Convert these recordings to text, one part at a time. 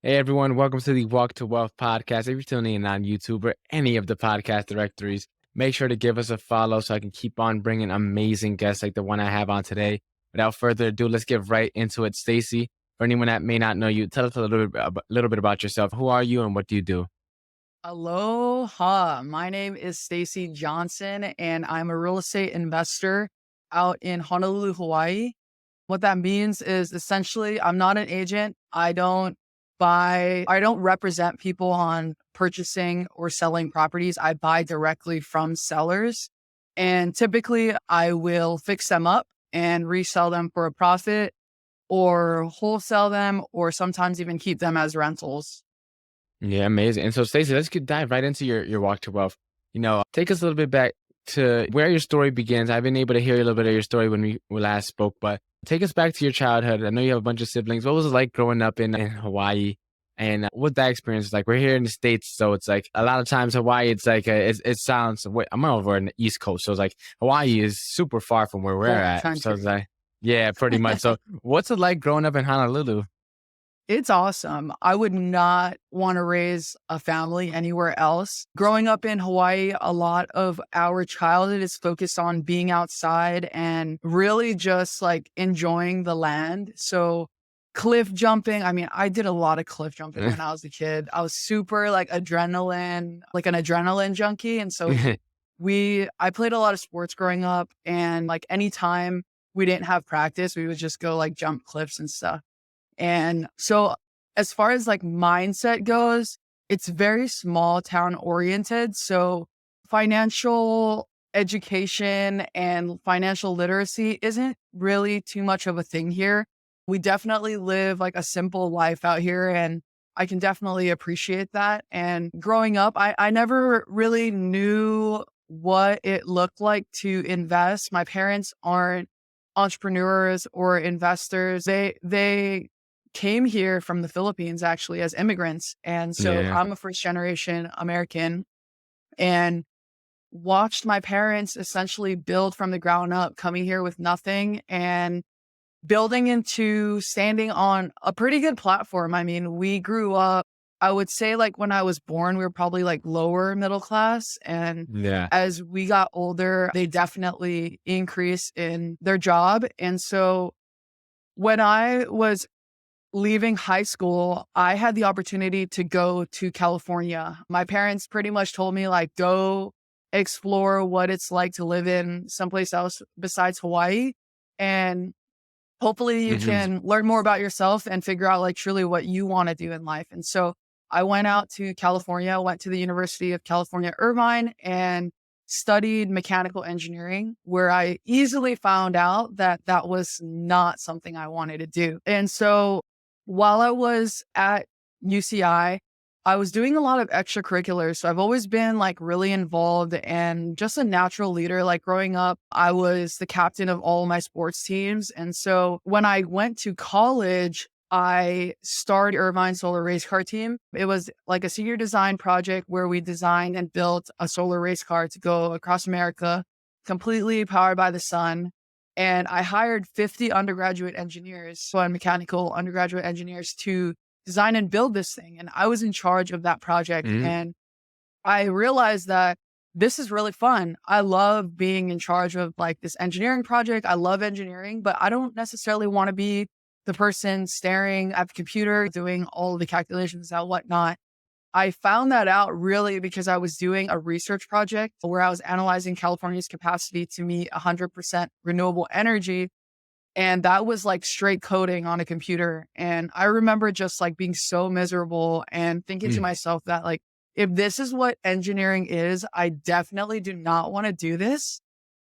Hey everyone, welcome to the Walk to Wealth podcast. If you're tuning in on YouTube or any of the podcast directories, make sure to give us a follow so I can keep on bringing amazing guests like the one I have on today. Without further ado, let's get right into it. Stacey, for anyone that may not know you, tell us a little bit about yourself. Who are you and what do you do? Aloha. My name is Stacey Johnson, and I'm a real estate investor out in Honolulu, Hawaii. What that means is essentially I'm not an agent. I don't represent people on purchasing or selling properties. I buy directly from sellers. And typically I will fix them up and resell them for a profit or wholesale them or sometimes even keep them as rentals. Yeah, amazing. And so, Stacey, let's dive right into your walk to wealth. Take us a little bit back to where your story begins. I've been able to hear a little bit of your story when we last spoke, but take us back to your childhood. I know you have a bunch of siblings. What was it like growing up in Hawaii? And what that experience is like? We're here in the States, so it's like a lot of times Hawaii, it's like it sounds. I'm over in the East Coast, so it's like Hawaii is super far from where we're Whole at. So it's country. like, yeah, pretty much. So, what's it like growing up in Honolulu? It's awesome. I would not want to raise a family anywhere else. Growing up in Hawaii, a lot of our childhood is focused on being outside and really just like enjoying the land. So cliff jumping. I mean, I did a lot of cliff jumping when I was a kid. I was super like like an adrenaline junkie. And so I played a lot of sports growing up and like anytime we didn't have practice, we would just go like jump cliffs and stuff. And so as far as like mindset goes, it's very small town oriented. So financial education and financial literacy isn't really too much of a thing here. We definitely live like a simple life out here and I can definitely appreciate that. And growing up, I never really knew what it looked like to invest. My parents aren't entrepreneurs or investors. They came here from the Philippines actually as immigrants. And so Yeah. I'm a first generation American and watched my parents essentially build from the ground up, coming here with nothing and building into standing on a pretty good platform. I mean, we grew up, I would say like when I was born, we were probably like lower middle class. And Yeah. as we got older, they definitely increased in their job. And so when I was leaving high school, I had the opportunity to go to California. My parents pretty much told me like, go explore what it's like to live in someplace else besides Hawaii. And hopefully you Hmm. can learn more about yourself and figure out like truly what you want to do in life. And so I went out to California, went to the University of California, Irvine and studied mechanical engineering, where I easily found out that that was not something I wanted to do. And so while I was at UCI, I was doing a lot of extracurriculars. So I've always been like really involved and just a natural leader. Like growing up, I was the captain of all my sports teams. And so when I went to college, I started Irvine Solar Race Car Team. It was like a senior design project where we designed and built a solar race car to go across America, completely powered by the sun. And I hired 50 undergraduate engineers, so mechanical undergraduate engineers to design and build this thing. And I was in charge of that project. Hmm. And I realized that this is really fun. I love being in charge of like this engineering project. I love engineering, but I don't necessarily want to be the person staring at the computer, doing all of the calculations and whatnot. I found that out really because I was doing a research project where I was analyzing California's capacity to meet 100% renewable energy. And that was like straight coding on a computer. And I remember just like being so miserable and thinking to myself that like, if this is what engineering is, I definitely do not want to do this.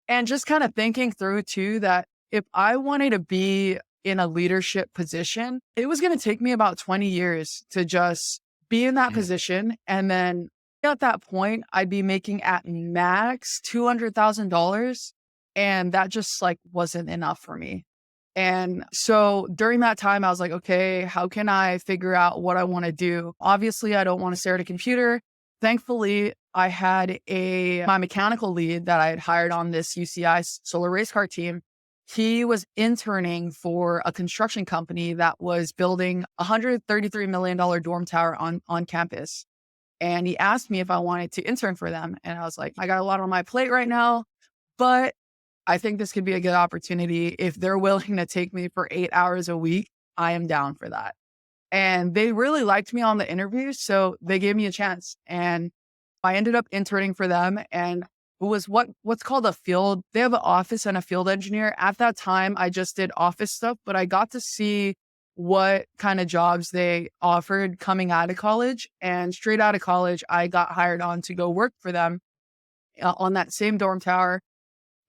And just kind of thinking through too that if I wanted to be in a leadership position, it was going to take me about 20 years to just be in that position. And then at that point, I'd be making at max $200,000. And that just like wasn't enough for me. And so during that time, I was like, okay, how can I figure out what I want to do? Obviously, I don't want to stare at a computer. Thankfully, I had my mechanical lead that I had hired on this UCI solar race car team. He was interning for a construction company that was building a $133 million dorm tower on campus. And he asked me if I wanted to intern for them. And I was like, I got a lot on my plate right now, but I think this could be a good opportunity. If they're willing to take me for 8 hours a week, I am down for that. And they really liked me on the interview. So they gave me a chance. And I ended up interning for them, and it was what's called a field. They have an office and a field engineer. At that time, I just did office stuff, but I got to see what kind of jobs they offered coming out of college. And straight out of college, I got hired on to go work for them on that same dorm tower.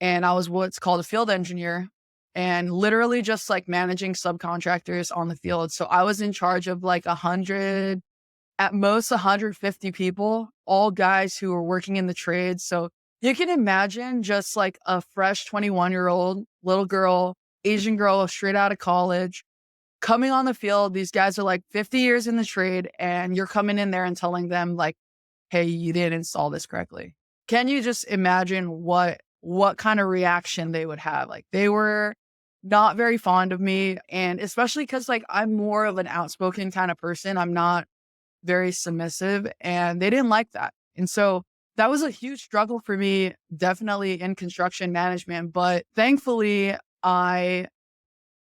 And I was what's called a field engineer, and literally just like managing subcontractors on the field. So I was in charge of like 100, at most 150 people, all guys who were working in the trades. So you can imagine just like a fresh 21-year-old little girl, Asian girl straight out of college, coming on the field. These guys are like 50 years in the trade, and you're coming in there and telling them like, hey, you didn't install this correctly. Can you just imagine what kind of reaction they would have? Like, they were not very fond of me. And especially because like I'm more of an outspoken kind of person. I'm not very submissive, and they didn't like that. And so that was a huge struggle for me, definitely in construction management. But thankfully, I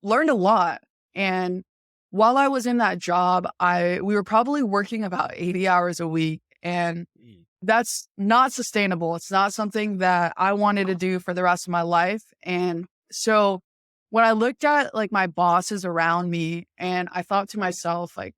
learned a lot. And while I was in that job, we were probably working about 80 hours a week. And Mm. that's not sustainable. It's not something that I wanted to do for the rest of my life. And so when I looked at like my bosses around me, and I thought to myself, like,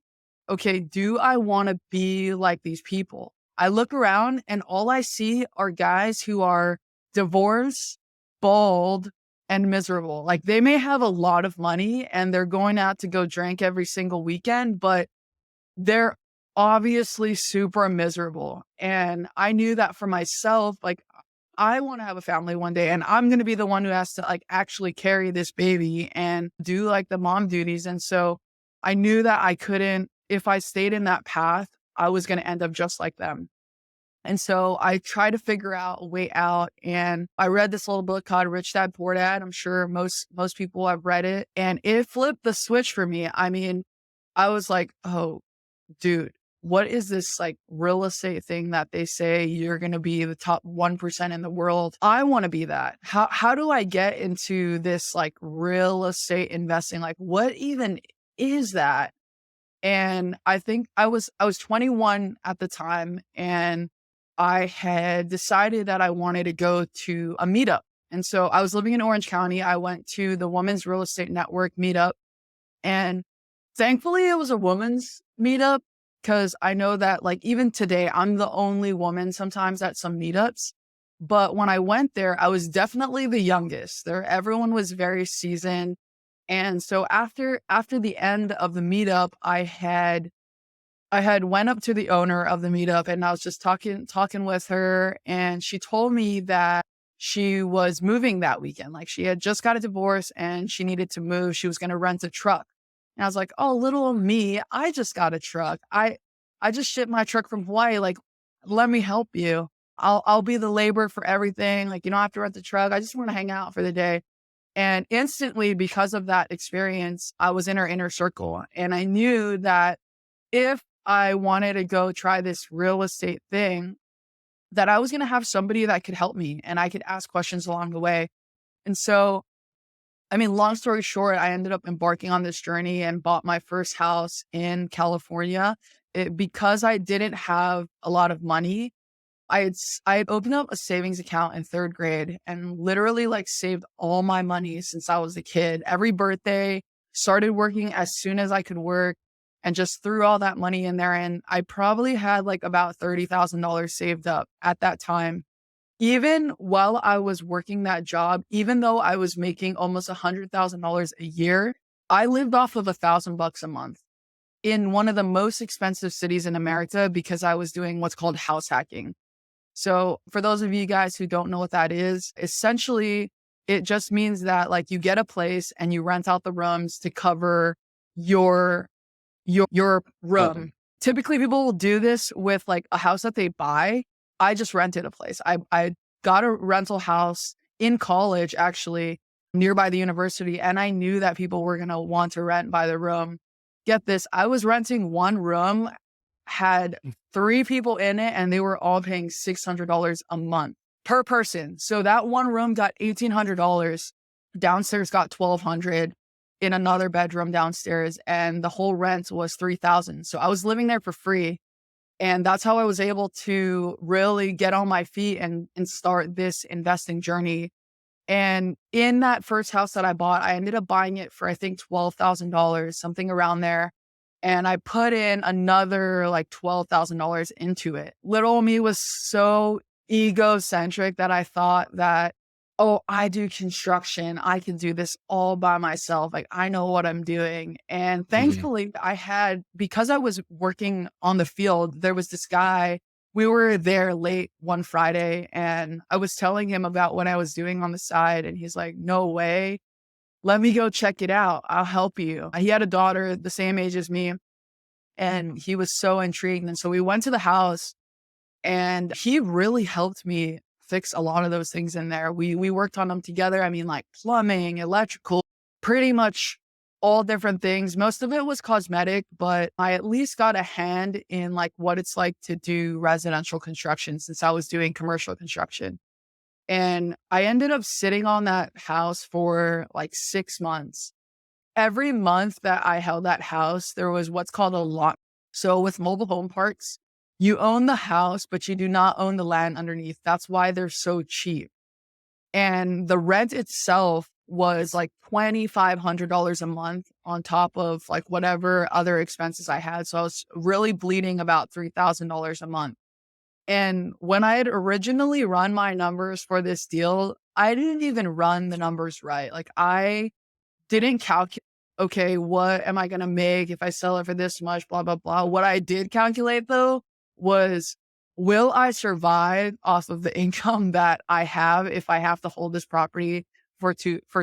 okay, do I want to be like these people? I look around and all I see are guys who are divorced, bald, and miserable. Like, they may have a lot of money and they're going out to go drink every single weekend, but they're obviously super miserable. And I knew that for myself, like, I want to have a family one day, and I'm going to be the one who has to like actually carry this baby and do like the mom duties. And so I knew that I couldn't, if I stayed in that path, I was going to end up just like them. And so I tried to figure out a way out. And I read this little book called Rich Dad Poor Dad. I'm sure most people have read it. And it flipped the switch for me. I mean, I was like, oh, dude, what is this like real estate thing that they say you're going to be the top 1% in the world? I want to be that. How do I get into this like real estate investing? Like, what even is that? And I think I was 21 at the time, and I had decided that I wanted to go to a meetup. And so I was living in Orange County. I went to the Women's Real Estate Network meetup, and thankfully it was a women's meetup, because I know that like even today I'm the only woman sometimes at some meetups. But when I went there, I was definitely the youngest. There everyone was very seasoned. And so after the end of the meetup, I had went up to the owner of the meetup, and I was just talking with her, and she told me that she was moving that weekend. Like, she had just got a divorce and she needed to move. She was going to rent a truck. And I was like, "Oh, little me, I just got a truck. I just shipped my truck from Hawaii. Like, let me help you. I'll be the labor for everything. Like, you don't have to rent the truck. I just want to hang out for the day." And instantly, because of that experience, I was in her inner circle. And I knew that if I wanted to go try this real estate thing, that I was going to have somebody that could help me and I could ask questions along the way. And so, I mean, long story short, I ended up embarking on this journey and bought my first house in California. Because I didn't have a lot of money, I had opened up a savings account in third grade and literally like saved all my money since I was a kid. Every birthday, started working as soon as I could work, and just threw all that money in there. And I probably had like about $30,000 saved up at that time. Even while I was working that job, even though I was making almost $100,000 a year, I lived off of $1,000 a month in one of the most expensive cities in America, because I was doing what's called house hacking. So for those of you guys who don't know what that is, essentially it just means that like you get a place and you rent out the rooms to cover your your Oh, room. Typically people will do this with like a house that they buy. I just rented a place. I got a rental house in college actually. nearby the university. And I knew that people were going to want to rent by the room. Get this, I was renting one room, had 3 people in it, and they were all paying $600 a month per person. So that one room got $1,800. Downstairs got $1,200 in another bedroom downstairs, and the whole rent was $3,000. So I was living there for free. And that's how I was able to really get on my feet and start this investing journey. And in that first house that I bought, I ended up buying it for, I think, $12,000, something around there. And I put in another like $12,000 into it. Little me was so egocentric that I thought that, oh, I do construction. I can do this all by myself. Like, I know what I'm doing. And Mhm. thankfully, because I was working on the field, there was this guy. We were there late one Friday, and I was telling him about what I was doing on the side. And he's like, no way. Let me go check it out. I'll help you. He had a daughter the same age as me, and he was so intrigued. And so we went to the house, and he really helped me fix a lot of those things in there. We worked on them together. I mean, like plumbing, electrical, pretty much all different things. Most of it was cosmetic, but I at least got a hand in like what it's like to do residential construction since I was doing commercial construction. And I ended up sitting on that house for like 6 months. Every month that I held that house, there was what's called a lot. So with mobile home parks, you own the house, but you do not own the land underneath. That's why they're so cheap. And the rent itself was like $2,500 a month on top of like whatever other expenses I had. So I was really bleeding about $3,000 a month. And when I had originally run my numbers for this deal, I didn't even run the numbers right. Like I didn't calculate, okay, what am I going to make if I sell it for this much, blah, blah, blah. What I did calculate though was, will I survive off of the income that I have if I have to hold this property for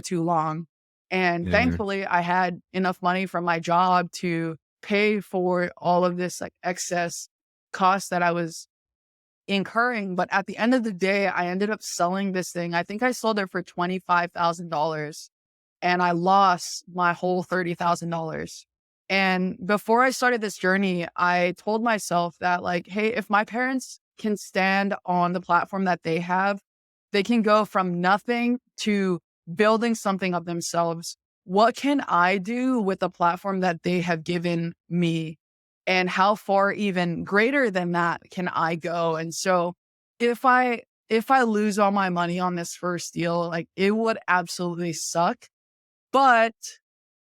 too long? And Yeah. thankfully I had enough money from my job to pay for all of this like excess cost that I was incurring. But at the end of the day, I ended up selling this thing. I think I sold it for $25,000, and I lost my whole $30,000. And before I started this journey, I told myself that, like, hey, if my parents can stand on the platform that they have, they can go from nothing to building something of themselves. What can I do with the platform that they have given me? And how far even greater than that can I go? And so if I lose all my money on this first deal, like it would absolutely suck, but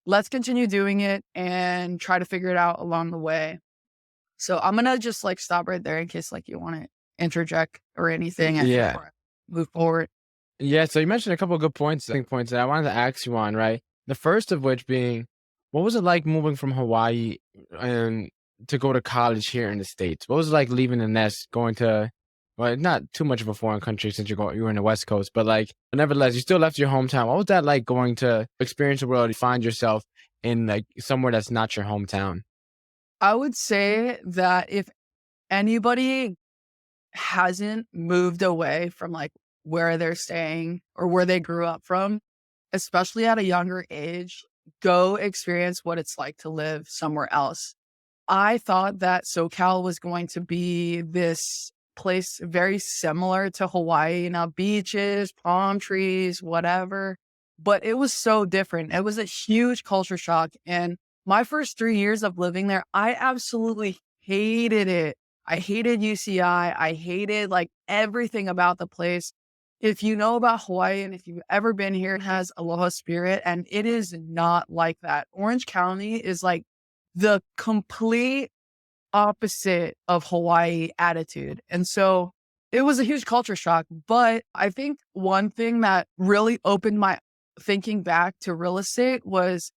let's continue doing it and try to figure it out along the way. So I'm gonna just like stop right there in case like you want to interject or anything Yeah. before I move forward. Yeah, so you mentioned a couple of good points, I think points that I wanted to ask you on, right? The first of which being, what was it like moving from Hawaii and to go to college here in the States? What was it like leaving the nest, going to, well, not too much of a foreign country since you were in the West Coast, but like, nevertheless, you still left your hometown. What was that like going to experience the world and find yourself in like somewhere that's not your hometown? I would say that if anybody hasn't moved away from like where they're staying or where they grew up from, especially at a younger age, go experience what it's like to live somewhere else. I thought that SoCal was going to be this place very similar to Hawaii, beaches, palm trees, whatever. But it was so different. It was a huge culture shock. And my first 3 years of living there, I absolutely hated it. I hated UCI. I hated like everything about the place. If you know about Hawaii and if you've ever been here, it has Aloha Spirit, and it is not like that. Orange County is like the complete opposite of Hawaii attitude. And so it was a huge culture shock. But I think one thing that really opened my thinking back to real estate was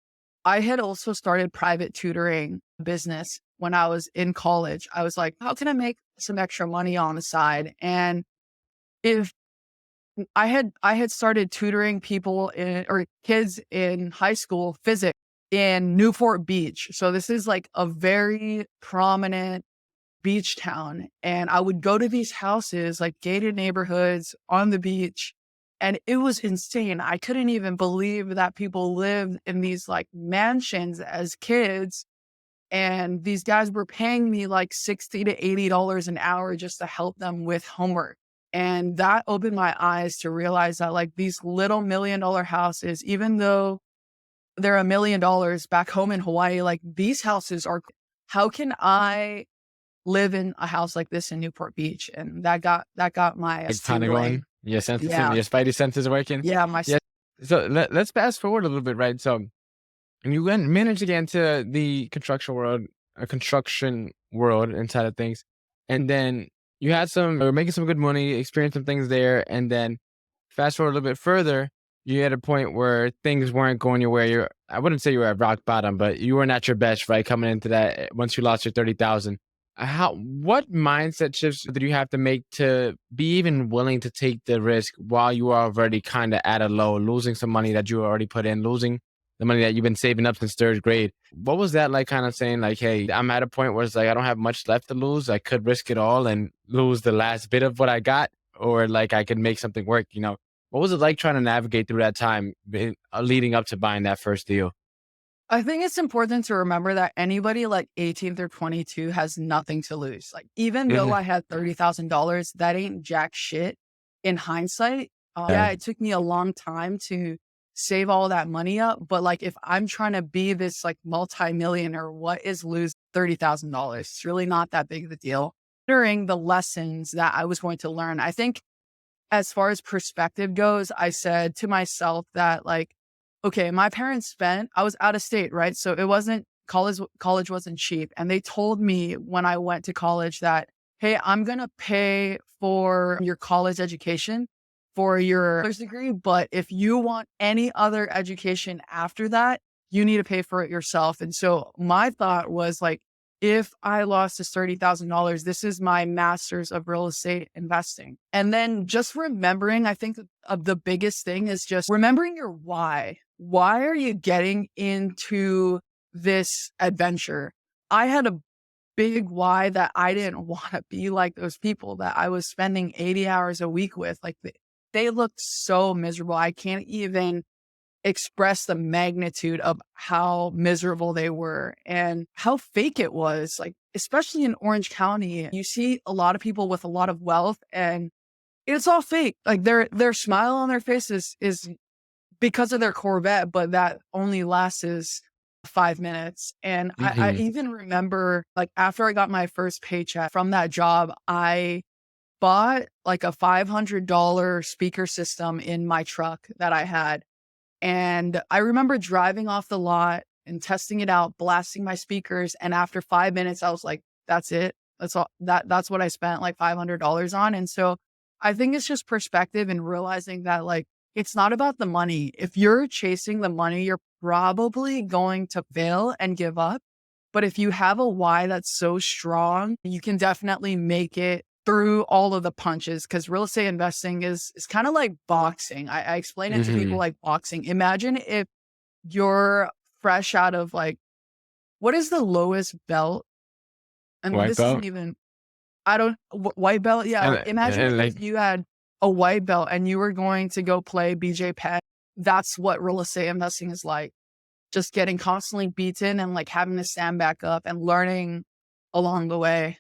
I had also started private tutoring business when I was in college. I was like, how can I make some extra money on the side? And if I had started tutoring people or kids in high school physics in Newport Beach. So this is like a very prominent beach town. And I would go to these houses, like gated neighborhoods on the beach, And it was insane. I couldn't even believe that people lived in these like mansions as kids. And these guys were paying me like 60 to $80 an hour just to help them with homework. And that opened my eyes to realize that like these little $1 million houses, even though they're $1 million back home in Hawaii, like these houses are, how can I live in a house like this in Newport Beach? And that got my Like kind of tingling. going, your senses, Yeah. your spidey senses working. Yeah. My, Yeah. So let's fast forward a little bit, right? So you managed to get into the construction world inside of things, and then you had some, or making some good money, experienced some things there, and then fast forward a little bit further, you had a point where things weren't going your way. I wouldn't say you were at rock bottom, but you weren't at your best, right? Coming into that, once you lost your 30,000, what mindset shifts did you have to make to be even willing to take the risk while you are already kind of at a low, losing some money that you already put in, losing the money that you've been saving up since third grade? What was that like, kind of saying like, hey, I'm at a point where it's like, I don't have much left to lose. I could risk it all and lose the last bit of what I got, or like I could make something work, What was it like trying to navigate through that time leading up to buying that first deal? I think it's important to remember that anybody like 18 through 22 has nothing to lose. Like, even though Mhm. I had $30,000, that ain't jack shit in hindsight. Yeah. Yeah, it took me a long time to save all that money up. But like, if I'm trying to be this like multimillionaire, what is lose $30,000? It's really not that big of a deal. During the lessons that I was going to learn, I think as far as perspective goes, I said to myself that like, okay, my parents I was out of state, right? So it wasn't college wasn't cheap. And they told me when I went to college that, hey, I'm going to pay for your college education for your bachelor's degree. But if you want any other education after that, you need to pay for it yourself. And so my thought was like, if I lost this $30,000, this is my master's of real estate investing. And then just remembering, I think of the biggest thing is just remembering your why. Why are you getting into this adventure? I had a big why that I didn't want to be like those people that I was spending 80 hours a week with. Like they looked so miserable. I can't even express the magnitude of how miserable they were and how fake it was. Like, especially in Orange County, you see a lot of people with a lot of wealth and it's all fake. Like their smile on their faces is because of their Corvette, but that only lasts is 5 minutes. And I Hmm. even remember like after I got my first paycheck from that job, I bought like a $500 speaker system in my truck that I had. And I remember driving off the lot and testing it out, blasting my speakers. And after 5 minutes, I was like, that's it. That's all that's what I spent like $500 on. And so I think it's just perspective and realizing that like, it's not about the money. If you're chasing the money, you're probably going to fail and give up. But if you have a why that's so strong, you can definitely make it through all of the punches, because real estate investing is kind of like boxing. I explain it to people Hmm. like boxing. Imagine if you're fresh out of like, what is the lowest belt? And White this isn't belt. even, I don't, white belt. Yeah. Like imagine And like, if you had a white belt and you were going to go play BJ Penn. That's what real estate investing is like. Just getting constantly beaten and like having to stand back up and learning along the way.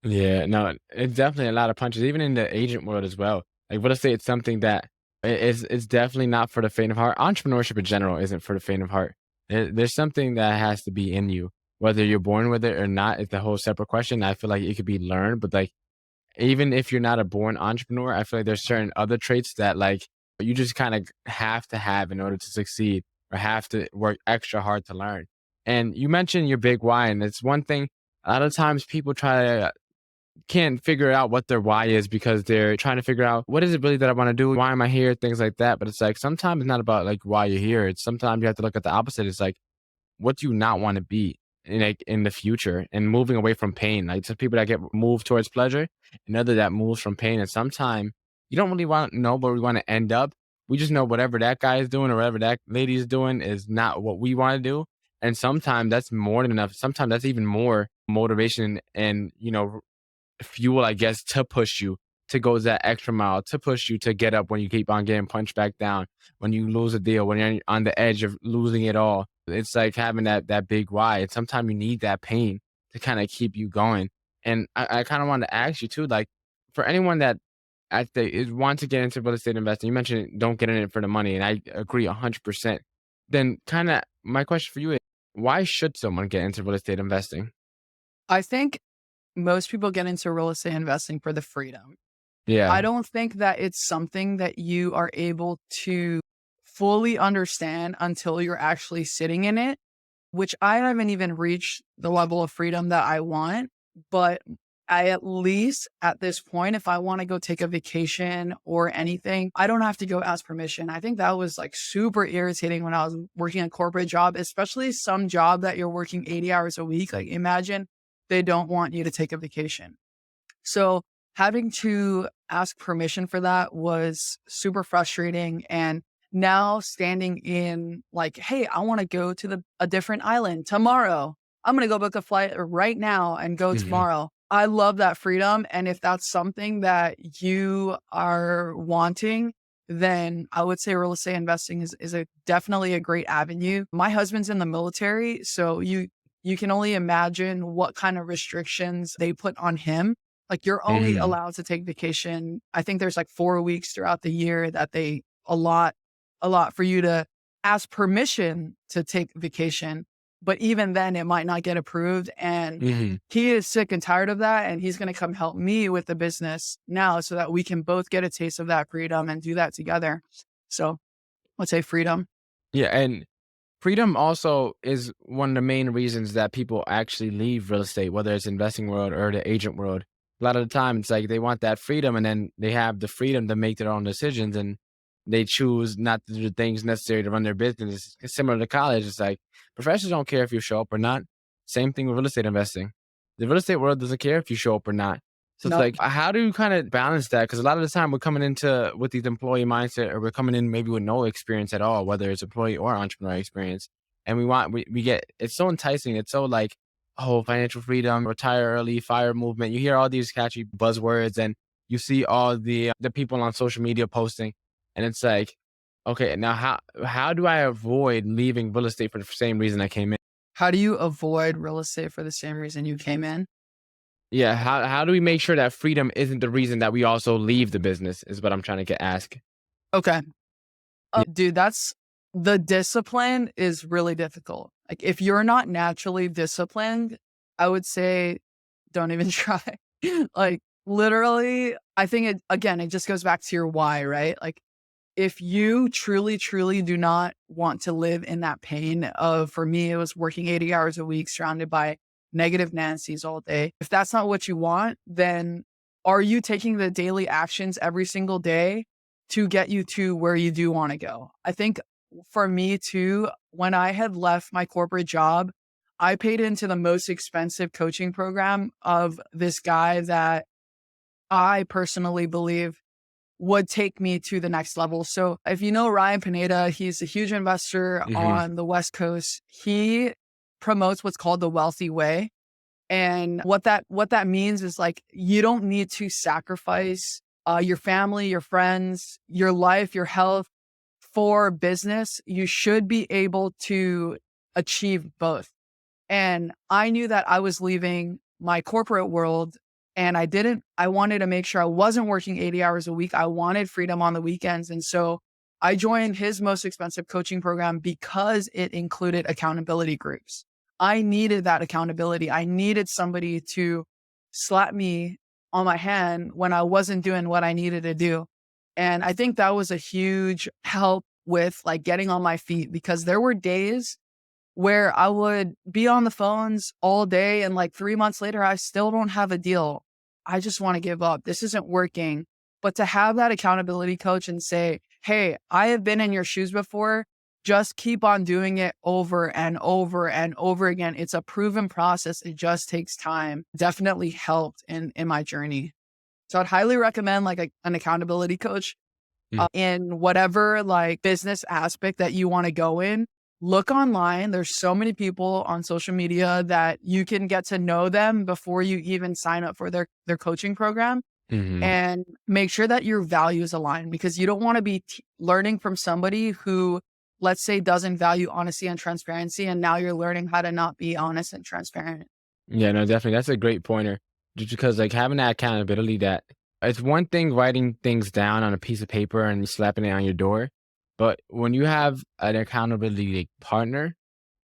yeah, no, it's definitely a lot of punches, even in the agent world as well. Like, what if say it's something that it's definitely not for the faint of heart. Entrepreneurship in general isn't for the faint of heart. There's something that has to be in you, whether you're born with it or not. It's a whole separate question. I feel like it could be learned, but like even if you're not a born entrepreneur, I feel like there's certain other traits that like you just kind of have to have in order to succeed, or have to work extra hard to learn. And you mentioned your big why, and it's one thing. A lot of times people try to can't figure out what their why is because they're trying to figure out what is it really that I want to do? Why am I here? Things like that. But it's like sometimes it's not about like why you're here. It's sometimes you have to look at the opposite. It's like, what do you not want to be in like in the future, and moving away from pain? Like some people that get moved towards pleasure, and other that moves from pain. And sometimes you don't really want to know where we want to end up. We just know whatever that guy is doing or whatever that lady is doing is not what we want to do. And sometimes that's more than enough. Sometimes that's even more motivation and fuel, I guess, to push you to go that extra mile to push you to get up when you keep on getting punched back down, when you lose a deal, when you're on the edge of losing it all. It's like having that big why. And sometimes you need that pain to kind of keep you going. And I kind of want to ask you too, like for anyone that wants to get into real estate investing, you mentioned don't get in it for the money, and I agree 100%. Then kind of my question for you is, why should someone get into real estate investing? I think most people get into real estate investing for the freedom. I Yeah. don't think that it's something that you are able to fully understand until you're actually sitting in it, which I haven't even reached the level of freedom that I want. But I, at least at this point, if I want to go take a vacation or anything, I don't have to go ask permission. I think that was like super irritating when I was working a corporate job, especially some job that you're working 80 hours a week. Like, imagine they don't want you to take a vacation. So having to ask permission for that was super frustrating. And now standing in like, hey, I want to go to a different island tomorrow. I'm going to go book a flight right now and go Mhm. tomorrow. I love that freedom. And if that's something that you are wanting, then I would say real estate investing is definitely a great avenue. My husband's in the military, so you can only imagine what kind of restrictions they put on him. Like, you're only Mhm. allowed to take vacation. I think there's like 4 weeks throughout the year that they a lot for you to ask permission to take vacation. But even then it might not get approved. And Mhm. he is sick and tired of that. And he's going to come help me with the business now so that we can both get a taste of that freedom and do that together. So let's say freedom. Yeah, and freedom also is one of the main reasons that people actually leave real estate, whether it's investing world or the agent world. A lot of the time, it's like they want that freedom, and then they have the freedom to make their own decisions, and they choose not to do the things necessary to run their business. It's similar to college. It's like professors don't care if you show up or not. Same thing with real estate investing. The real estate world doesn't care if you show up or not. So it's No, like, how do you kind of balance that? Because a lot of the time we're coming into with these employee mindset, or we're coming in maybe with no experience at all, whether it's employee or entrepreneur experience. And we get, it's so enticing. It's so like, oh, financial freedom, retire early, fire movement. You hear all these catchy buzzwords, and you see all the people on social media posting. And it's like, okay, now how do I avoid leaving real estate for the same reason I came in? how do you avoid real estate for the same reason you came in? Yeah, how do we make sure that freedom isn't the reason that we also leave the business, is what I'm trying to get ask. Okay. Yeah. Dude, that's the discipline is really difficult. Like, if you're not naturally disciplined, I would say don't even try. Like, literally, I think it just goes back to your why, right? Like, if you truly, truly do not want to live in that pain of, for me, it was working 80 hours a week surrounded by negative Nancy's all day. If that's not what you want, then are you taking the daily actions every single day to get you to where you do want to go? I think for me too, when I had left my corporate job, I paid into the most expensive coaching program of this guy that I personally believe would take me to the next level. So if you know Ryan Pineda, he's a huge investor Mhm. on the West Coast. He promotes what's called the wealthy way. And what that means is, like, you don't need to sacrifice your family, your friends, your life, your health for business. You should be able to achieve both. And I knew that I was leaving my corporate world, and I wanted to make sure I wasn't working 80 hours a week. I wanted freedom on the weekends. And so I joined his most expensive coaching program because it included accountability groups. I needed that accountability. I needed somebody to slap me on my hand when I wasn't doing what I needed to do. And I think that was a huge help with like getting on my feet, because there were days where I would be on the phones all day and like 3 months later, I still don't have a deal. I just want to give up. This isn't working. But to have that accountability coach and say, hey, I have been in your shoes before. Just keep on doing it over and over and over again. It's a proven process. It just takes time. Definitely helped in my journey. So I'd highly recommend like an accountability coach Mm. in whatever like business aspect that you want to go in. Look online. There's so many people on social media that you can get to know them before you even sign up for their coaching program. Mhm. and make sure that your values align, because you don't want to be learning from somebody who, let's say, doesn't value honesty and transparency. And now you're learning how to not be honest and transparent. Yeah, no, definitely. That's a great pointer. Just because like having that accountability that it's one thing writing things down on a piece of paper and slapping it on your door. But when you have an accountability like, partner,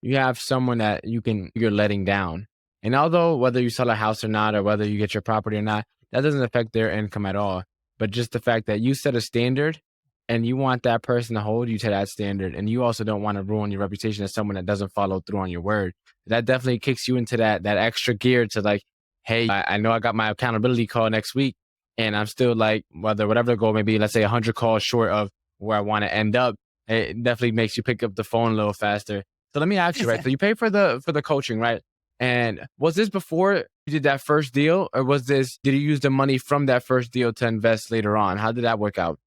you have someone that you're letting down. And although whether you sell a house or not, or whether you get your property or not, that doesn't affect their income at all. But just the fact that you set a standard and you want that person to hold you to that standard. And you also don't want to ruin your reputation as someone that doesn't follow through on your word. That definitely kicks you into that extra gear to like, hey, I know I got my accountability call next week, and I'm still like, whatever the goal may be, let's say 100 calls short of where I want to end up. It definitely makes you pick up the phone a little faster. So let me ask you, right? So you pay for the coaching, right? And was this before you did that first deal, or did you use the money from that first deal to invest later on? How did that work out?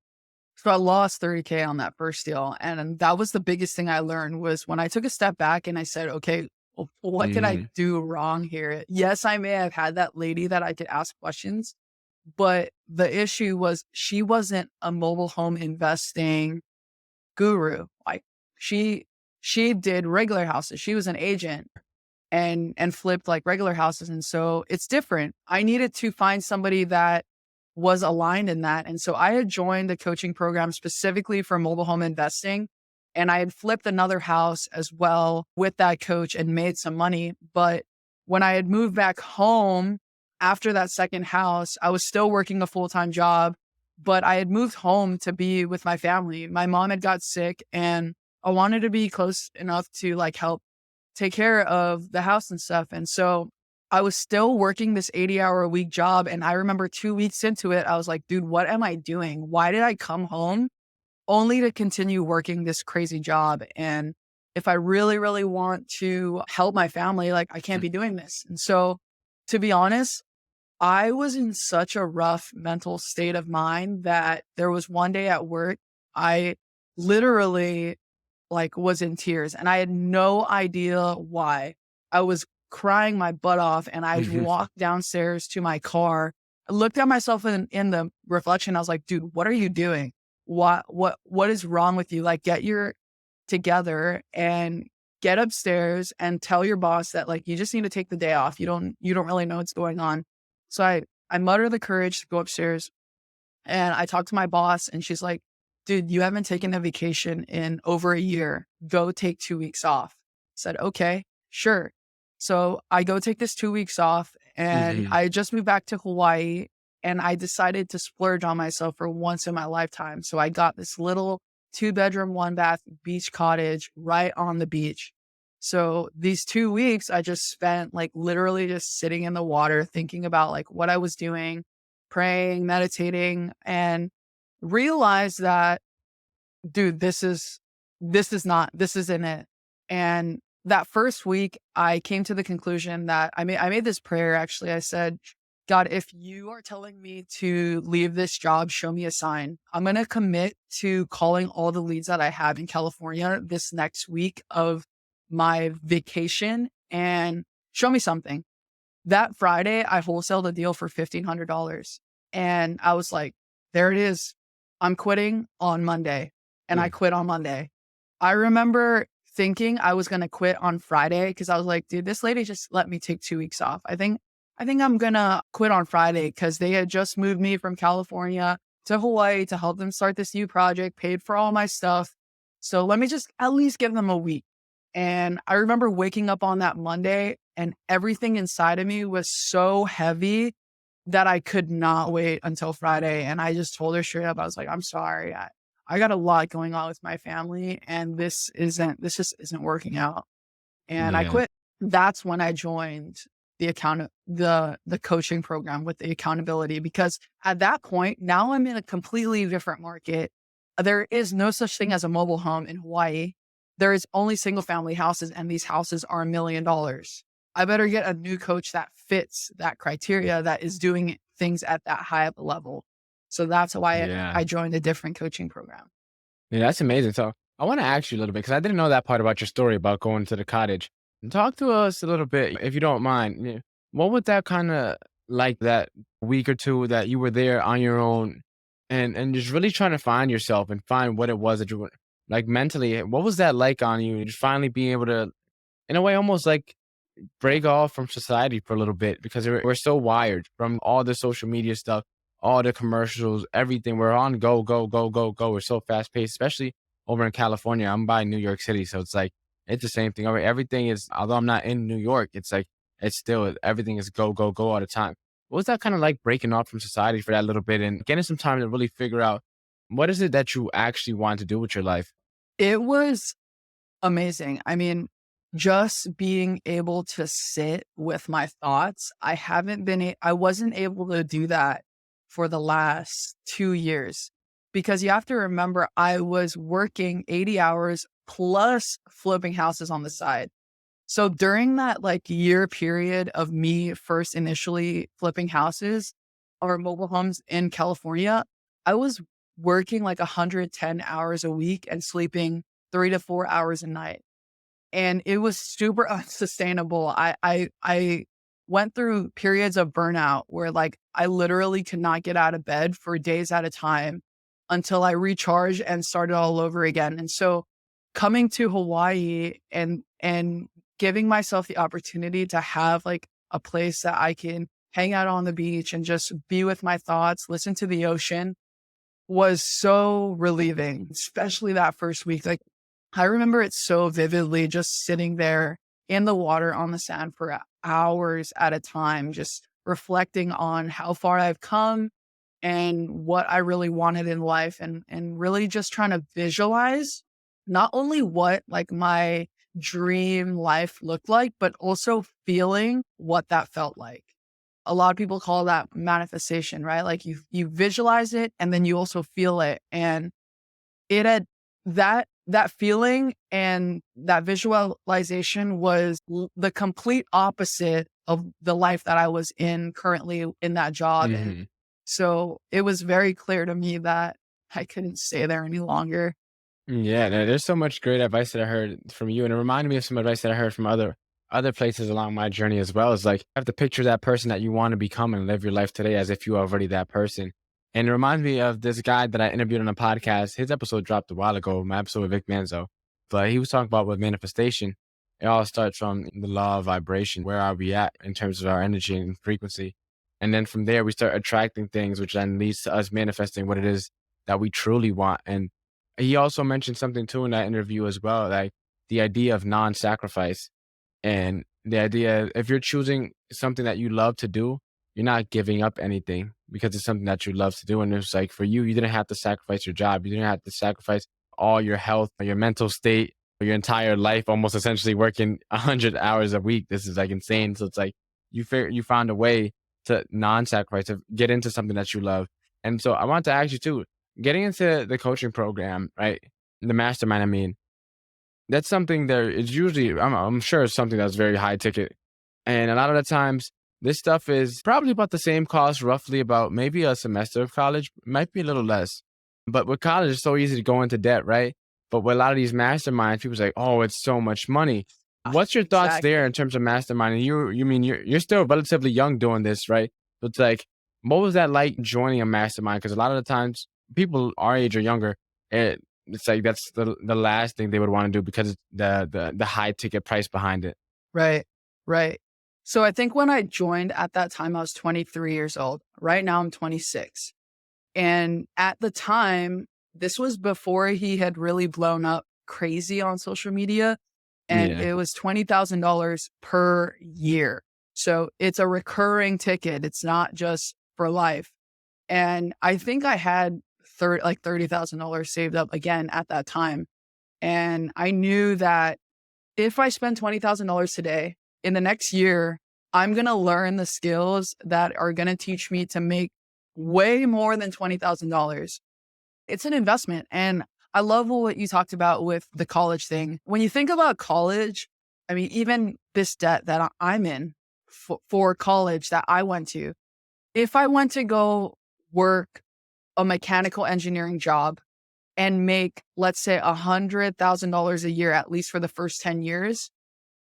So I lost 30K on that first deal. And that was the biggest thing I learned, was when I took a step back and I said, okay, well, what did I Mhm. do wrong here? Yes, I may have had that lady that I could ask questions, but the issue was she wasn't a mobile home investing guru. Like she she did regular houses. She was an agent and flipped like regular houses. And so it's different. I needed to find somebody that was aligned in that. And so I had joined the coaching program specifically for mobile home investing. And I had flipped another house as well with that coach and made some money. But when I had moved back home after that second house, I was still working a full time job, but I had moved home to be with my family. My mom had got sick and I wanted to be close enough to like help take care of the house and stuff. And so I was still working this 80-hour a week job. And I remember 2 weeks into it, I was like, dude, what am I doing? Why did I come home only to continue working this crazy job? And if I really, really want to help my family, like I can't be doing this. And so to be honest, I was in such a rough mental state of mind that there was one day at work, I literally like was in tears and I had no idea why. I was crying my butt off and I walked downstairs to my car. I looked at myself in the reflection. I was like, dude, what are you doing? What is wrong with you? Like get your together and get upstairs and tell your boss that like you just need to take the day off. You don't really know what's going on. So I mutter the courage to go upstairs and I talked to my boss and she's like, dude, you haven't taken a vacation in over a year. Go take 2 weeks off. I said, okay, sure. So I go take this 2 weeks off and Mhm. I just moved back to Hawaii and I decided to splurge on myself for once in my lifetime. So I got this little 2 bedroom, 1 bath beach cottage right on the beach. So these 2 weeks I just spent like literally just sitting in the water, thinking about like what I was doing, praying, meditating, and realized that, dude, this isn't it. And that first week, I came to the conclusion that I made this prayer actually. I said, God, if you are telling me to leave this job, show me a sign. I'm going to commit to calling all the leads that I have in California this next week of my vacation and show me something. That Friday, I wholesaled a deal for $1,500. And I was like, there it is. I'm quitting on Monday. And I Mm. quit on Monday. I remember thinking I was going to quit on Friday because I was like, dude, this lady just let me take 2 weeks off. I think I'm going to quit on Friday because they had just moved me from California to Hawaii to help them start this new project, paid for all my stuff. So let me just at least give them a week. And I remember waking up on that Monday and everything inside of me was so heavy that I could not wait until Friday. And I just told her straight up, I was like, I'm sorry. I got a lot going on with my family and this just isn't working out. And I Yeah. quit. That's when I joined the coaching program with the accountability, because at that point, now I'm in a completely different market. There is no such thing as a mobile home in Hawaii. There is only single family houses and these houses are $1 million. I better get a new coach that fits that criteria, that is doing things at that high of a level. So that's why Yeah. I joined a different coaching program. Yeah, that's amazing. So I want to ask you a little bit because I didn't know that part about your story about going to the cottage. Talk to us a little bit, if you don't mind. What would that kind of like that week or two that you were there on your own and just really trying to find yourself and find what it was that you were like mentally, what was that like on you? Just finally being able to, in a way, almost like break off from society for a little bit because we're so wired from all the social media stuff, all the commercials, everything. We're on go, go, go, go, go. We're so fast paced, especially over in California. I'm by New York City. So it's like, it's the same thing. Everything is, although I'm not in New York, it's like, it's still, everything is go, go, go all the time. What was that kind of like breaking off from society for that little bit and getting some time to really figure out what is it that you actually want to do with your life? It was amazing. I mean, just being able to sit with my thoughts. I wasn't able to do that for the last 2 years because you have to remember I was working 80 hours plus flipping houses on the side. So during that like year period of me first initially flipping houses or mobile homes in California, I was working like 110 hours a week and sleeping 3 to 4 hours a night. And it was super unsustainable. I went through periods of burnout where like I literally could not get out of bed for days at a time until I recharged and started all over again. And so coming to Hawaii and giving myself the opportunity to have like a place that I can hang out on the beach and just be with my thoughts, listen to the ocean was so relieving, especially that first week. Like I remember it so vividly, just sitting there in the water on the sand for hours at a time, just reflecting on how far I've come and what I really wanted in life and really just trying to visualize not only what like my dream life looked like, but also feeling what that felt like. A lot of people call that manifestation, right? Like you visualize it and then you also feel it. And it had that feeling and that visualization was the complete opposite of the life that I was in currently in that job. And Hmm. so it was very clear to me that I couldn't stay there any longer. Yeah, no, there's so much great advice that I heard from you, and it reminded me of some advice that I heard from other places along my journey as well. Is like you have to picture that person that you want to become and live your life today as if you are already that person. And it reminds me of this guy that I interviewed on a podcast. His episode dropped a while ago, my episode with Vic Manzo, but he was talking about with manifestation. It all starts from the law of vibration. Where are we at in terms of our energy and frequency? And then from there, we start attracting things, which then leads to us manifesting what it is that we truly want. And he also mentioned something too in that interview as well, like the idea of non-sacrifice and the idea if you're choosing something that you love to do, you're not giving up anything because it's something that you love to do. And it's like for you, you didn't have to sacrifice your job. You didn't have to sacrifice all your health, your mental state, your entire life, almost essentially working 100 hours a week. This is like insane. So it's like you found a way to non-sacrifice, to get into something that you love. And so I want to ask you too, getting into the coaching program, right? The mastermind, I mean, that's something that is usually, I'm sure it's something that's very high ticket. And a lot of the times, this stuff is probably about the same cost, roughly about maybe a semester of college, might be a little less. But with college, it's so easy to go into debt, right? But with a lot of these masterminds, people's like, oh, it's so much money. Ah, What's your thoughts there in exactly. terms of mastermind? And you mean you're still relatively young doing this, right? So it's like, what was that like joining a mastermind? Because a lot of the times, people our age or younger, it's like that's the last thing they would want to do because it's the high ticket price behind it. Right. Right. So I think when I joined at that time, I was 23 years old. Right now I'm 26. And at the time, this was before he had really blown up crazy on social media. And Yeah. it was $20,000 per year. So it's a recurring ticket. It's not just for life. And I think I had $30,000 saved up again at that time. And I knew that if I spend $20,000 today, in the next year, I'm going to learn the skills that are going to teach me to make way more than $20,000. It's an investment. And I love what you talked about with the college thing. When you think about college, I mean, even this debt that I'm in for college that I went to, if I went to go work a mechanical engineering job and make, let's say, $100,000 a year, at least for the first 10 years,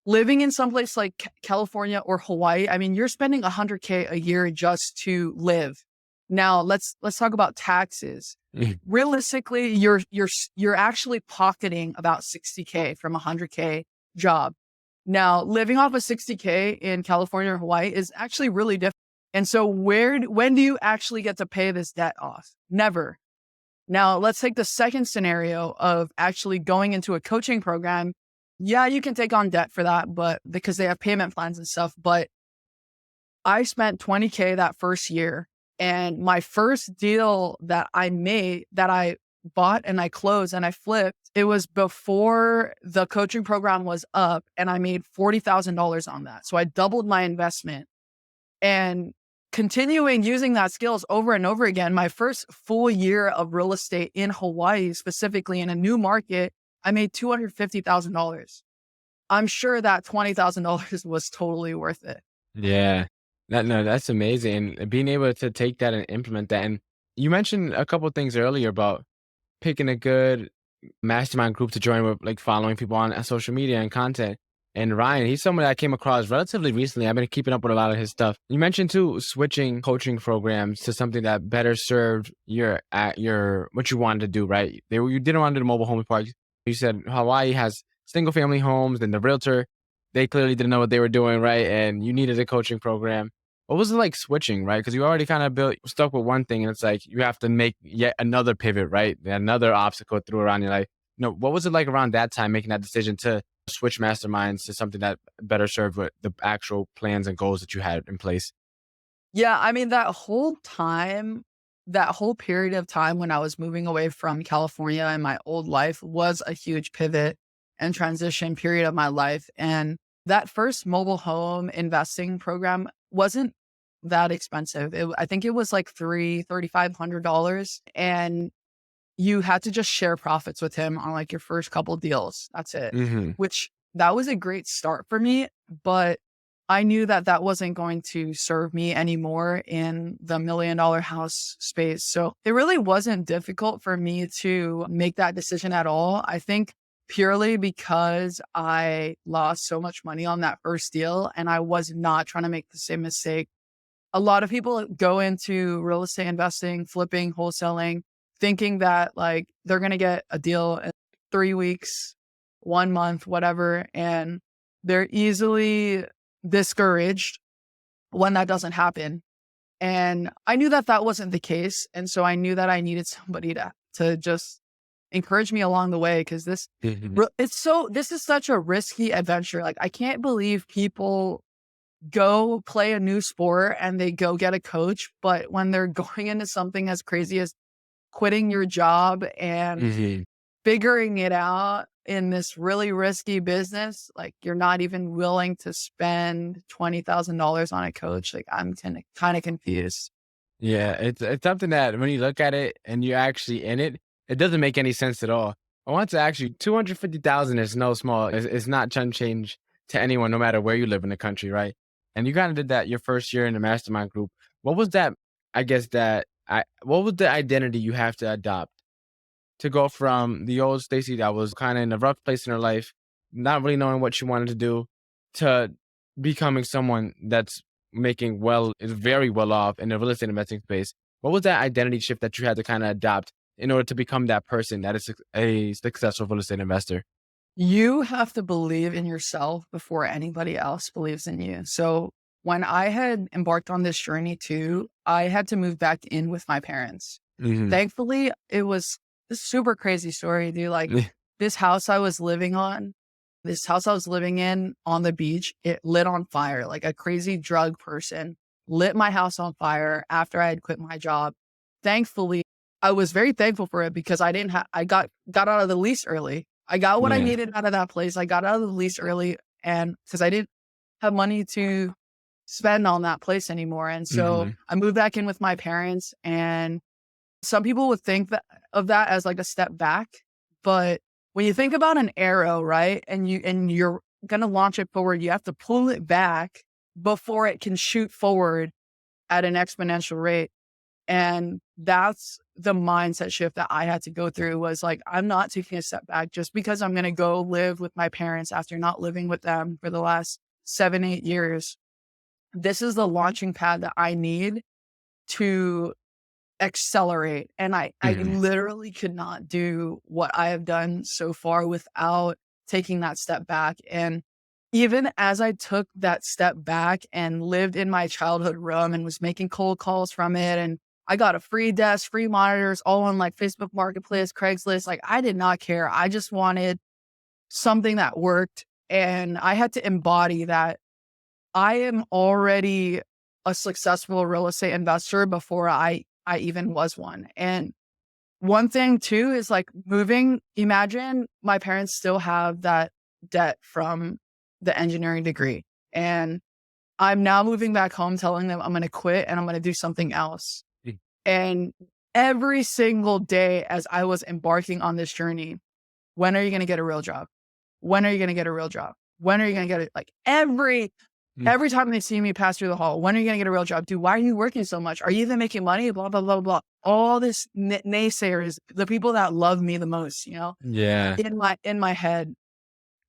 living in someplace like California or Hawaii, I mean, you're spending 100K a year just to live. Now, let's talk about taxes. Mhm. Realistically, you're actually pocketing about 60K from a 100K job. Now, living off of 60K in California or Hawaii is actually really different. And so when do you actually get to pay this debt off? Never. Now, let's take the second scenario of actually going into a coaching program. Yeah, you can take on debt for that, but because they have payment plans and stuff. But I spent 20K that first year. And my first deal that I made, that I bought and I closed and I flipped, it was before the coaching program was up, and I made $40,000 on that. So I doubled my investment, and continuing using that skills over and over again. My first full year of real estate in Hawaii, specifically in a new market, I made $250,000. I'm sure that $20,000 was totally worth it. Yeah. No, that's amazing. And being able to take that and implement that. And you mentioned a couple things earlier about picking a good mastermind group to join with, like following people on social media and content. And Ryan, he's someone that I came across relatively recently. I've been keeping up with a lot of his stuff. You mentioned too switching coaching programs to something that better served your what you wanted to do, right? You didn't want to do the mobile home park. You said Hawaii has single family homes, and the realtor, they clearly didn't know what they were doing, right? And you needed a coaching program. What was it like switching, right? Because you already kind of stuck with one thing, and it's like you have to make yet another pivot, right? Another obstacle through around your life. What was it like around that time making that decision to switch masterminds to something that better served with the actual plans and goals that you had in place? Yeah, I mean, that whole period of time when I was moving away from California and my old life was a huge pivot and transition period of my life. And that first mobile home investing program wasn't that expensive. I think it was like $3,500, and you had to just share profits with him on like your first couple deals. That's it. Hmm. Which that was a great start for me, but I knew that that wasn't going to serve me anymore in the $1 million house space. So it really wasn't difficult for me to make that decision at all. I think purely because I lost so much money on that first deal, and I was not trying to make the same mistake. A lot of people go into real estate investing, flipping, wholesaling, thinking that like they're going to get a deal in 3 weeks, 1 month, whatever. And they're easily discouraged when that doesn't happen. And I knew that that wasn't the case. And so I knew that I needed somebody to just encourage me along the way. Cause Hmm. this is such a risky adventure. Like I can't believe people go play a new sport and they go get a coach. But when they're going into something as crazy as quitting your job and Hmm. figuring it out in this really risky business, like you're not even willing to spend $20,000 on a coach. Like I'm kind of confused. Yeah, it's something that when you look at it and you're actually in it, it doesn't make any sense at all. I want to ask you, 250,000 is no small. It's not chump change to anyone, no matter where you live in the country, right? And you kind of did that your first year in the mastermind group. What was that? I guess what was the identity you have to adopt to go from the old Stacey that was kind of in a rough place in her life, not really knowing what she wanted to do, to becoming someone that's is very well off in the real estate investing space. What was that identity shift that you had to kind of adopt in order to become that person that is a successful real estate investor? You have to believe in yourself before anybody else believes in you. So when I had embarked on this journey too, I had to move back in with my parents. Hmm. Thankfully, it was a super crazy story, dude. Like this house I was living on, this house I was living in on the beach, it lit on fire. Like a crazy drug person lit my house on fire after I had quit my job. Thankfully, I was very thankful for it because I didn't have, I got out of the lease early. I got what I Yeah. needed out of that place. I got out of the lease early, and because I didn't have money to spend on that place anymore. And so Hmm. I moved back in with my parents, and some people would think of that as like a step back, but when you think about an arrow, right? And you're going to launch it forward, you have to pull it back before it can shoot forward at an exponential rate. And that's the mindset shift that I had to go through, was like, I'm not taking a step back just because I'm going to go live with my parents after not living with them for the last 7, 8 years. This is the launching pad that I need to accelerate. And I Mhm. literally could not do what I have done so far without taking that step back. And even as I took that step back and lived in my childhood room and was making cold calls from it, and I got a free desk, free monitors, all on like Facebook Marketplace, Craigslist. Like, I did not care. I just wanted something that worked. And I had to embody that I am already a successful real estate investor before I even was one. And one thing too is like moving, imagine my parents still have that debt from the engineering degree. And I'm now moving back home telling them I'm going to quit and I'm going to do something else. Mm. And every single day as I was embarking on this journey, when are you going to get a real job? When are you going to get a real job? When are you going to get it? Like Mm. every time they see me pass through the hall, when are you going to get a real job? Dude, why are you working so much? Are you even making money? Blah, blah, blah, blah. All this naysayers, the people that love me the most, Yeah. in my head.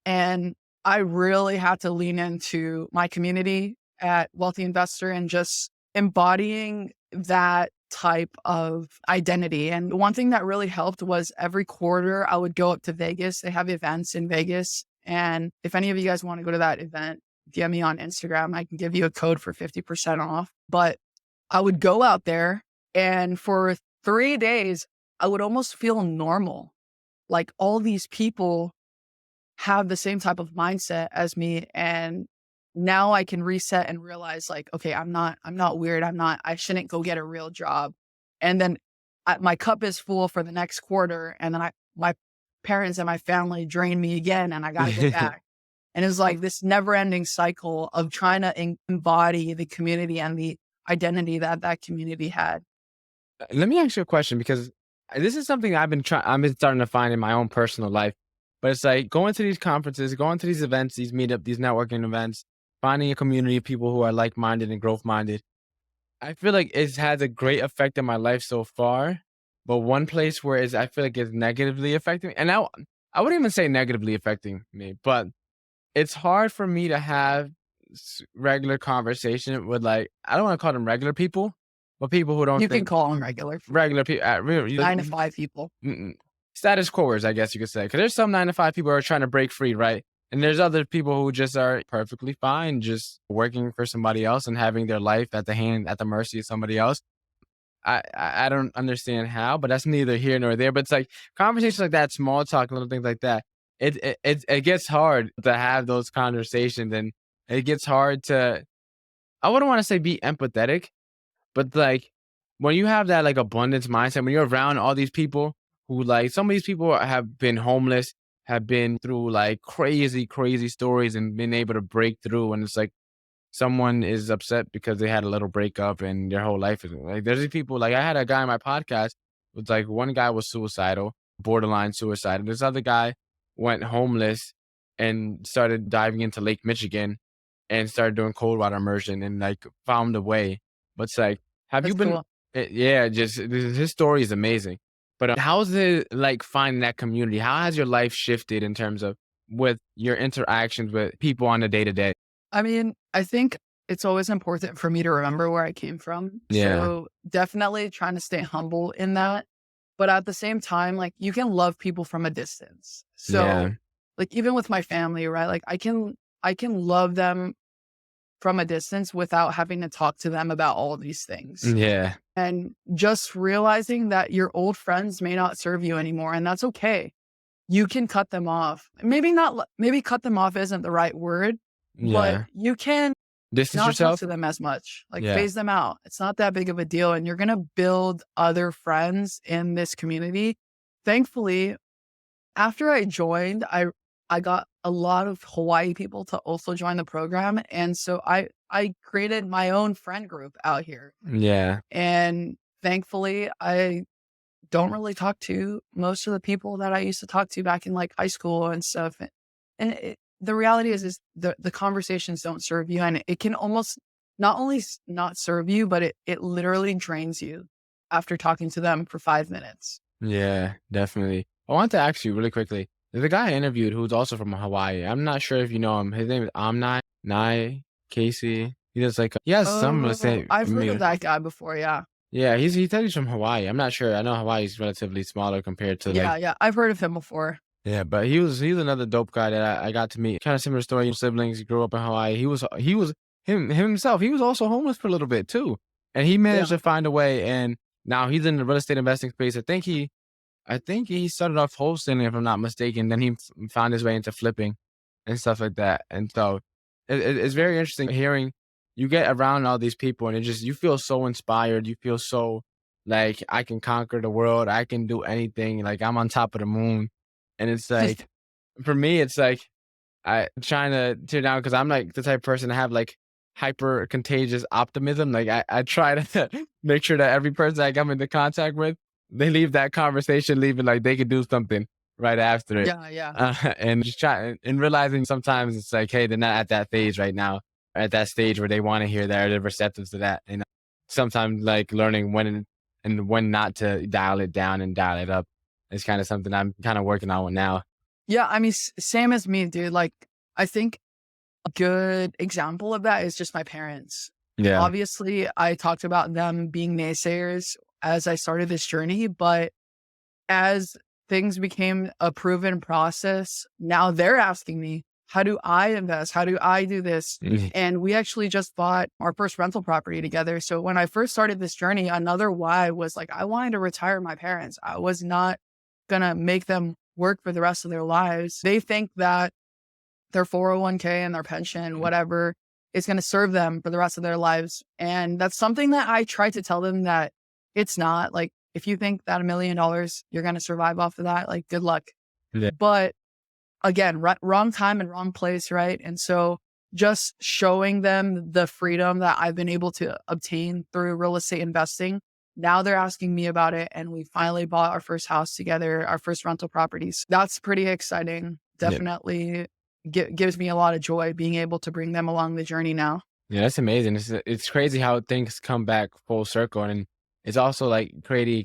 And I really had to lean into my community at Wealthy Investor and just embodying that type of identity. And one thing that really helped was every quarter I would go up to Vegas. They have events in Vegas. And if any of you guys want to go to that event, DM me on Instagram. I can give you a code for 50% off. But I would go out there, and for 3 days, I would almost feel normal. Like, all these people have the same type of mindset as me. And now I can reset and realize, like, okay, I'm not weird. I shouldn't go get a real job. And then my cup is full for the next quarter. And then my parents and my family drain me again, and I got to go back. And it's like this never ending cycle of trying to embody the community and the identity that that community had. Let me ask you a question because this is something I've been starting to find in my own personal life. But it's like going to these conferences, going to these events, these meetup, these networking events, finding a community of people who are like-minded and growth-minded. I feel like it's had a great effect in my life so far. But one place where I feel like it's negatively affecting, and I wouldn't even say negatively affecting me, but it's hard for me to have regular conversation with, like, I don't want to call them regular people, but people who don't You can think call them regular regular people, nine to five people. status quoers, I guess you could say. Because there's some 9 to 5 people who are trying to break free, right? And there's other people who just are perfectly fine, just working for somebody else and having their life at the mercy of somebody else. I don't understand how, but that's neither here nor there. But it's like conversations like that, small talk, little things like that. It gets hard to have those conversations, and it gets hard to. I wouldn't want to say be empathetic, but like when you have that like abundance mindset, when you're around all these people who, like, some of these people have been homeless, have been through like crazy, crazy stories and been able to break through, and it's like someone is upset because they had a little breakup and their whole life is like, there's these people, like, I had a guy on my podcast with, like, one guy was suicidal, borderline suicide. This other guy went homeless and started diving into Lake Michigan and started doing cold water immersion and like found a way. But it's like, have you That's been, cool. yeah, just his story is amazing. But how's it like finding that community? How has your life shifted in terms of with your interactions with people on a day to day? I mean, I think it's always important for me to remember where I came from. Yeah. So definitely trying to stay humble in that. But at the same time, like, you can love people from a distance. So Yeah. like, even with my family, right? Like, I can love them from a distance without having to talk to them about all these things. Yeah. And just realizing that your old friends may not serve you anymore, and that's okay. You can cut them off. Maybe not, maybe cut them off isn't the right word, but Yeah. you can Distance not talk yourself? to them as much, like, Yeah. phase them out. It's not that big of a deal, and you're gonna build other friends in this community. Thankfully, after I joined, I got a lot of Hawaii people to also join the program, and so I created my own friend group out here. Yeah. And thankfully, I don't really talk to most of the people that I used to talk to back in like high school and stuff. And the reality is the conversations don't serve you, and it can almost not only not serve you, but it literally drains you. after talking to them for 5 minutes. Yeah, definitely. I want to ask you really quickly. There's a guy I interviewed who's also from Hawaii. I'm not sure if you know him. His name is Amnai Nai Casey. He does like he has some, let's Oh, say, I've heard of that guy before. Yeah. yeah, he said he's from Hawaii. I'm not sure. I know Hawaii's relatively smaller compared to like Yeah. Yeah. I've heard of him before. yeah, but he was another dope guy that I got to meet. Kind of similar story. Siblings. He grew up in Hawaii. He was himself. He was also homeless for a little bit too, and he managed Yeah. to find a way. And now he's in the real estate investing space. I think he started off wholesaling, if I'm not mistaken. Then he found his way into flipping and stuff like that. And so it's very interesting hearing you get around all these people and it just, you feel so inspired. You feel so like I can conquer the world. I can do anything. Like I'm on top of the moon. And it's like, for me, it's like, I trying to tear down because I'm like the type of person to have like hyper contagious optimism. Like I try to make sure that every person I come into contact with, they leave that conversation leaving like they could do something right after it. Yeah. Yeah. And just try and realizing sometimes it's like, hey, they're not at that phase right now, at that stage where they want to hear that or they're receptive to that. And sometimes like learning when and when not to dial it down and dial it up is kind of something I'm kind of working on now. Yeah. I mean, same as me, dude. Like, I think a good example of that is just my parents. Yeah. Obviously, I talked about them being naysayers as I started this journey, but as things became a proven process, now they're asking me, how do I invest? How do I do this? And we actually just bought our first rental property together. So when I first started this journey, another why was like, I wanted to retire my parents. I was not going to make them work for the rest of their lives. They think that their 401k and their pension, whatever, is going to serve them for the rest of their lives. And that's something that I try to tell them that it's not. Like, if you think that $1 million, you're going to survive off of that, like, good luck. Yeah. But again, wrong time and wrong place, right? And so just showing them the freedom that I've been able to obtain through real estate investing. Now they're asking me about it. And we finally bought our first house together, our first rental properties. That's pretty exciting. Yeah. Definitely gives me a lot of joy being able to bring them along the journey now. Yeah, that's amazing. It's crazy how things come back full circle, and it's also like pretty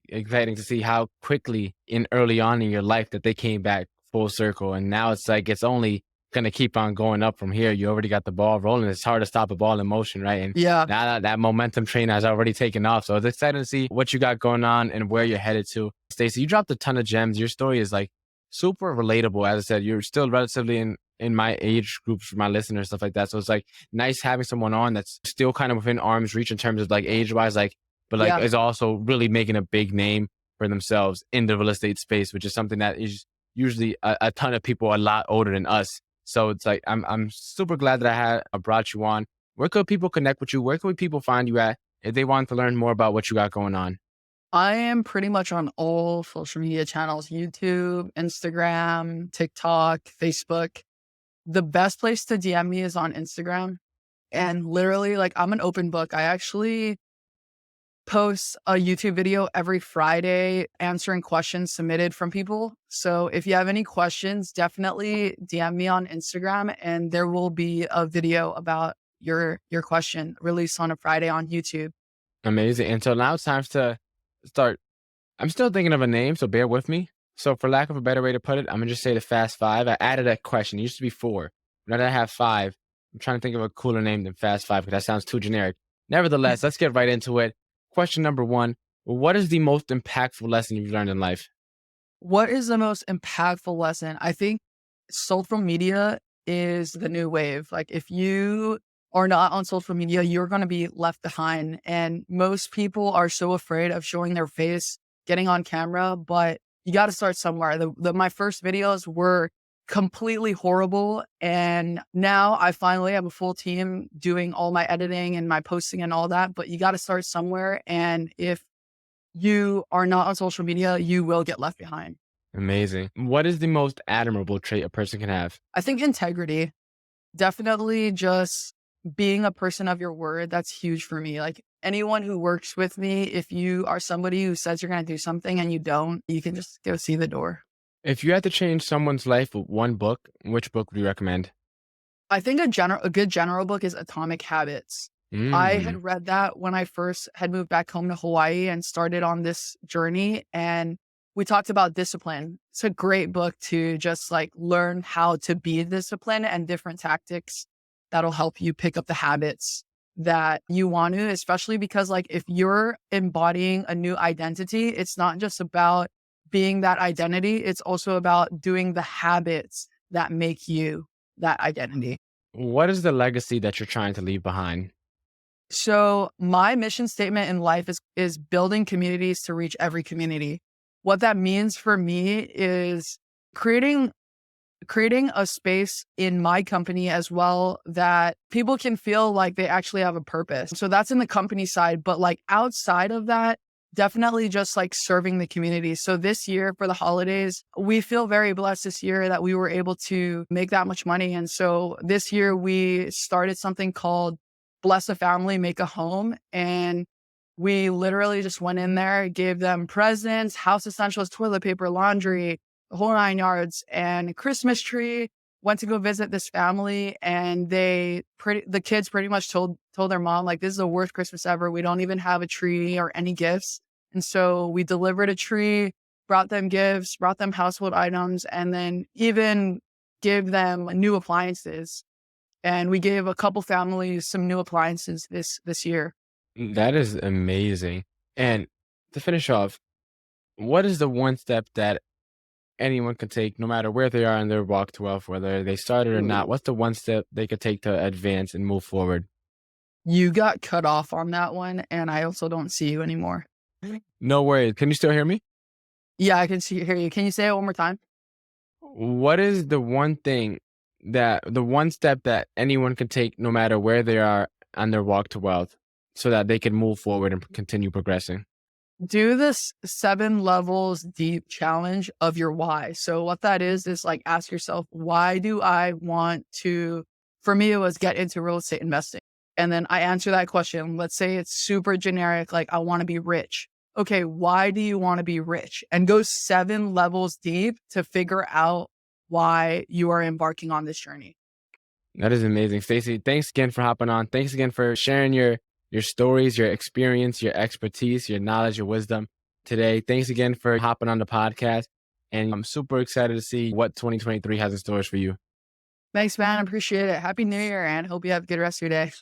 exciting to see how quickly in early on in your life that they came back full circle, and now it's like it's only gonna keep on going up from here. You already got the ball rolling. It's hard to stop a ball in motion, right? And Yeah. now that momentum train has already taken off, so it's exciting to see what you got going on and where you're headed to. Stacey, you dropped a ton of gems. Your story is like super relatable. As I said, you're still relatively in my age groups for my listeners, stuff like that. So it's like nice having someone on that's still kind of within arm's reach in terms of like age wise, like, but like Yeah. is also really making a big name for themselves in the real estate space, which is something that is usually a ton of people a lot older than us. So it's like, I'm super glad that I brought you on. Where could people connect with you? Where could people find you at if they want to learn more about what you got going on? I am pretty much on all social media channels: YouTube, Instagram, TikTok, Facebook. The best place to DM me is on Instagram. And literally, like, I'm an open book. I actually post a YouTube video every Friday answering questions submitted from people. So if you have any questions, definitely DM me on Instagram and there will be a video about your question released on a Friday on YouTube. Amazing. And so now it's time to start. I'm still thinking of a name, so bear with me. So for lack of a better way to put it, I'm gonna just say the Fast Five. I added a question. It used to be four. Now that I have five, I'm trying to think of a cooler name than Fast Five because that sounds too generic. Nevertheless, let's get right into it. Question number one: what is the most impactful lesson you've learned in life? What is the most impactful lesson? I think social media is the new wave. Like, if you are not on social media, you're going to be left behind. And most people are so afraid of showing their face, getting on camera, but you got to start somewhere. My first videos were completely horrible. And now I finally have a full team doing all my editing and my posting and all that, but you got to start somewhere. And if you are not on social media, you will get left behind. Amazing. What is the most admirable trait a person can have? I think integrity, definitely just being a person of your word. That's huge for me. Like, anyone who works with me, if you are somebody who says you're going to do something and you don't, you can just go see the door. If you had to change someone's life with one book, which book would you recommend? I think a good general book is Atomic Habits. I Mm. had read that when I first had moved back home to Hawaii and started on this journey. And we talked about discipline. It's a great book to just like learn how to be disciplined and different tactics that'll help you pick up the habits that you want to, especially because like if you're embodying a new identity, it's not just about being that identity, it's also about doing the habits that make you that identity. What is the legacy that you're trying to leave behind? So my mission statement in life is building communities to reach every community. What that means for me is creating creating a space in my company as well that people can feel like they actually have a purpose. So that's in the company side, but like outside of that, definitely just like serving the community. So this year for the holidays, we feel very blessed this year that we were able to make that much money. And so this year we started something called Bless a Family, Make a Home. And we literally just went in there, gave them presents, house essentials, toilet paper, laundry, the whole 9 yards, and a Christmas tree. Went to go visit this family, and the kids pretty much told their mom, like, this is the worst Christmas ever. We don't even have a tree or any gifts. And so we delivered a tree, brought them gifts, brought them household items, and then even gave them new appliances. And we gave a couple families some new appliances this year. That is amazing. And to finish off, what is the one step that anyone can take, no matter where they are in their walk to wealth, whether they started or not? What's the one step they could take to advance and move forward? You got cut off on that one, and I also don't see you anymore. No worries. Can you still hear me? Yeah, I can hear you. Can you say it one more time? What is the one step that anyone can take, no matter where they are on their walk to wealth, so that they can move forward and continue progressing? Do this 7 levels deep challenge of your why. So what that is like ask yourself, why do I want to, for me, it was get into real estate investing. And then I answer that question. Let's say it's super generic, like I want to be rich. Okay, why do you want to be rich? And go 7 levels deep to figure out why you are embarking on this journey. That is amazing. Stacey, thanks again for hopping on. Thanks again for sharing your stories, your experience, your expertise, your knowledge, your wisdom today. Thanks again for hopping on the podcast. And I'm super excited to see what 2023 has in stores for you. Thanks, man. I appreciate it. Happy New Year, and hope you have a good rest of your day.